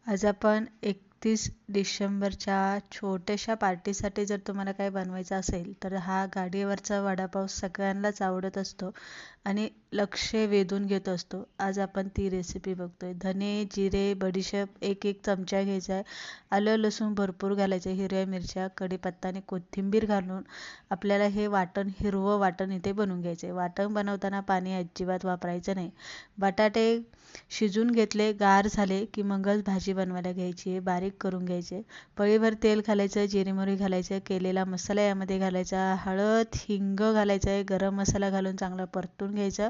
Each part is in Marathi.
आज आपण 31 डिसेंबरच्या छोट्याशा पार्टीसाठी जर तुम्हाला काही बनवायचं असेल तर हा गाडीवरचा वडापाव सगळ्यांनाच आवडत असतो आणि लक्ष वेधून घेत असतो. आज आपण ती रेसिपी बघतोय. धने, जिरे, बडीशेप एक एक चमचा घ्यायचा आहे. आलं लसूण भरपूर घालायचं, हिरव्या मिरच्या, कढीपत्ता आणि कोथिंबीर घालून आपल्याला हे वाटण, हिरवं वाटण इथे बनवून घ्यायचं आहे. वाटण बनवताना पाणी अजिबात वापरायचं नाही. बटाटे शिजून घेतले, गार झाले की मगच भाजी बनवायला घ्यायची आहे. बारीक करून घ्यायचे. पळीभर तेल घालायचं, जिरे मोहरी घालायचं, केलेला मसाला यामध्ये घालायचा, हळद, हिंग घालायचं आहे, गरम मसाला घालून चांगला परतून घ्यायचं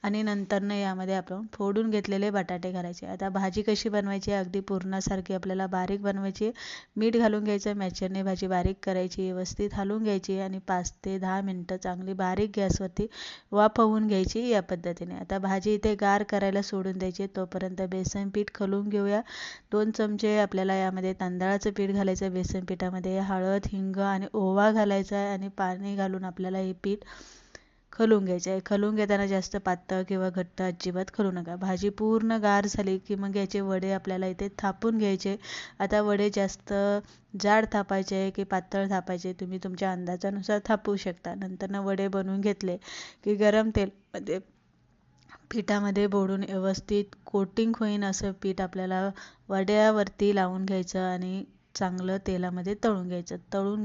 आणि नंतरनं यामध्ये आपण फोडून घेतलेले बटाटे घालायचे. आता भाजी कशी बनवायची, अगदी पुरणासारखी आपल्याला बारीक बनवायची. मीठ घालून घ्यायचं, मॅचरने भाजी बारीक करायची, व्यवस्थित हलवून घ्यायची आणि 5 ते 10 मिनटं चांगली बारीक गॅसवरती वाफवून घ्यायची या पद्धतीने. आता भाजी इथे गार करायला सोडून द्यायची. तोपर्यंत बेसन पीठ घालून घेऊया. 2 चमचे आपल्याला यामध्ये तांदळाचं पीठ घालायचं. बेसन पिठामध्ये हळद, हिंग आणि ओवा घालायचा आहे आणि पाणी घालून आपल्याला हे पीठ खलून घ्यायचं आहे. खलून घेताना जास्त पातळ किंवा घट्ट अजिबात खलू नका. भाजी पूर्ण गार झाली की मग याचे वडे आपल्याला इथे थापून घ्यायचे. आता वडे जास्त जाड थापायचे की पातळ थापायचे तुम्ही तुमच्या अंदाजानुसार थापू शकता. नंतरनं वडे बनवून घेतले की गरम तेलमध्ये पिठामध्ये बुडवून व्यवस्थित कोटिंग होईन असं पीठ आपल्याला वड्यावरती लावून घ्यायचं आणि चांगलं तेलामध्ये तळून घ्यायचं. तळून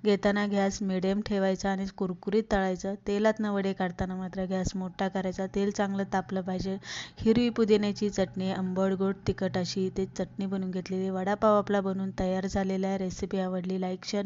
घेताना गॅस मिडियम ठेवायचा आणि कुरकुरीत तळायचं. तेलातनं वडे काढताना मात्र गॅस मोठा करायचा. तेल चांगलं तापलं पाहिजे. हिरवी पुदिन्याची चटणी, आंबट गोड तिखट अशी ते चटणी बनवून घेतलेली. वडापाव आपला बनवून तयार झालेला आहे. रेसिपी आवडली, लाईक शेअर